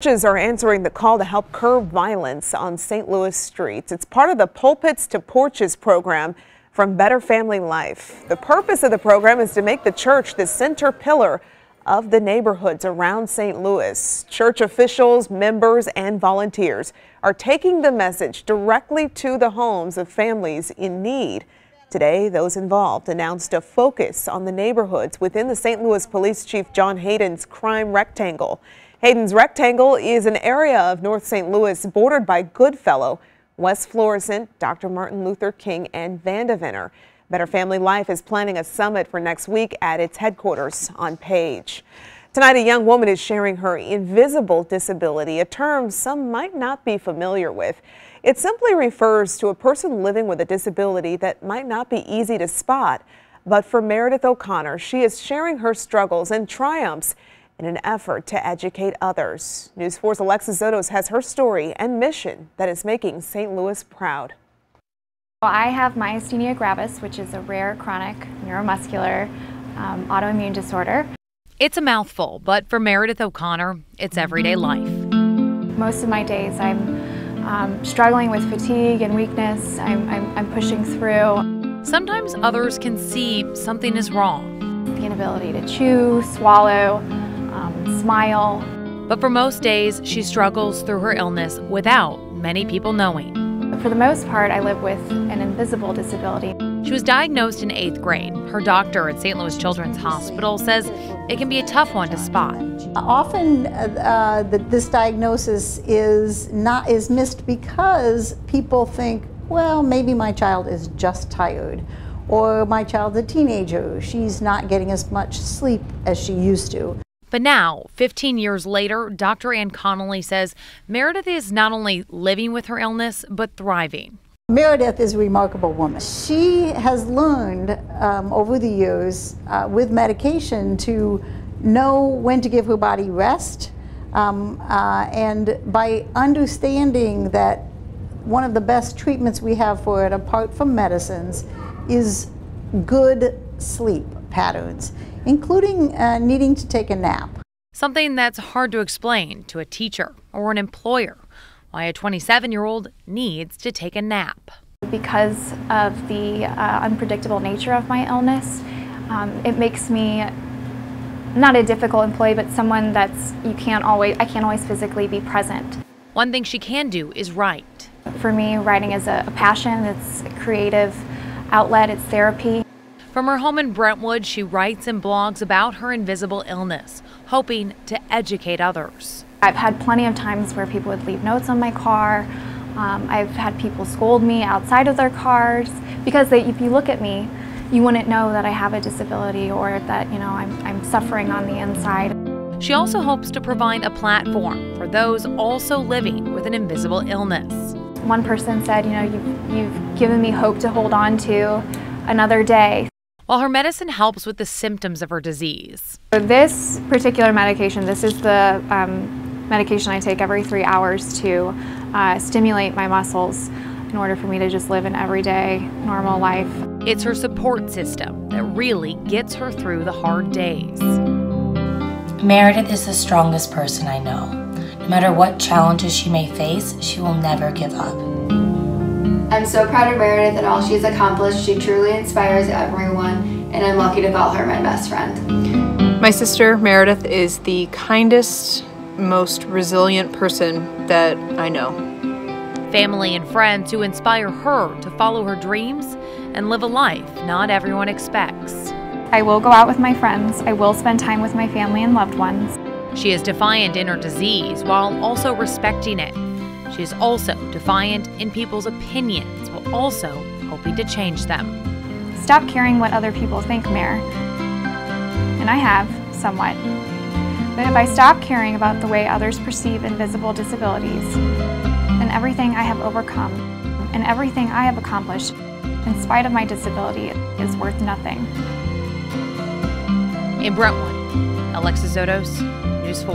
Churches are answering the call to help curb violence on St. Louis streets. It's part of the Pulpits to Porches program from Better Family Life. The purpose of the program is to make the church the center pillar of the neighborhoods around St. Louis. Church officials, members, and volunteers are taking the message directly to the homes of families in need. Today, those involved announced a focus on the neighborhoods within the St. Louis Police Chief John Hayden's crime rectangle. Hayden's rectangle is an area of North St. Louis bordered by Goodfellow, West Florissant, Dr. Martin Luther King, and Vandeventer. Better Family Life is planning a summit for next week at its headquarters on Page. Tonight, a young woman is sharing her invisible disability, a term some might not be familiar with. It simply refers to a person living with a disability that might not be easy to spot. But for Meredith O'Connor, she is sharing her struggles and triumphs in an effort to educate others. News 4's Alexis Zotos has her story and mission that is making St. Louis proud. Well, I have myasthenia gravis, which is a rare chronic neuromuscular autoimmune disorder. It's a mouthful, but for Meredith O'Connor, it's everyday life. Most of my days I'm struggling with fatigue and weakness. I'm pushing through. Sometimes others can see something is wrong. The inability to chew, swallow, smile. But for most days, she struggles through her illness without many people knowing. For the most part, I live with an invisible disability. She was diagnosed in 8th grade. Her doctor at St. Louis Children's Hospital says it can be a tough one to spot. Often this diagnosis is missed because people think, well, maybe my child is just tired, or my child's a teenager, she's not getting as much sleep as she used to. But now, 15 years later, Dr. Ann Connolly says Meredith is not only living with her illness, but thriving. Meredith is a remarkable woman. She has learned over the years with medication to know when to give her body rest, and by understanding that one of the best treatments we have for it, apart from medicines, is good sleep patterns, including needing to take a nap. Something that's hard to explain to a teacher or an employer, why a 27-year-old needs to take a nap. Because of the unpredictable nature of my illness, it makes me not a difficult employee, but someone that's I can't always physically be present. One thing she can do is write. For me, writing is a passion. It's a creative outlet. It's therapy. From her home in Brentwood, she writes and blogs about her invisible illness, hoping to educate others. I've had plenty of times where people would leave notes on my car. I've had people scold me outside of their cars because if you look at me, you wouldn't know that I have a disability or that, I'm suffering on the inside. She also hopes to provide a platform for those also living with an invisible illness. One person said, you've given me hope to hold on to another day. While her medicine helps with the symptoms of her disease. So this particular medication, this is the medication I take every 3 hours to stimulate my muscles in order for me to just live an everyday, normal life. It's her support system that really gets her through the hard days. Meredith is the strongest person I know. No matter what challenges she may face, she will never give up. I'm so proud of Meredith and all she's accomplished. She truly inspires everyone, and I'm lucky to call her my best friend. My sister, Meredith, is the kindest, most resilient person that I know. Family and friends who inspire her to follow her dreams and live a life not everyone expects. I will go out with my friends. I will spend time with my family and loved ones. She is defiant in her disease while also respecting it. She is also defiant in people's opinions while also hoping to change them. Stop caring what other people think, Mayor. And I have, somewhat. But if I stop caring about the way others perceive invisible disabilities, then everything I have overcome and everything I have accomplished in spite of my disability is worth nothing. In Brentwood, Alexis Zotos, News 4.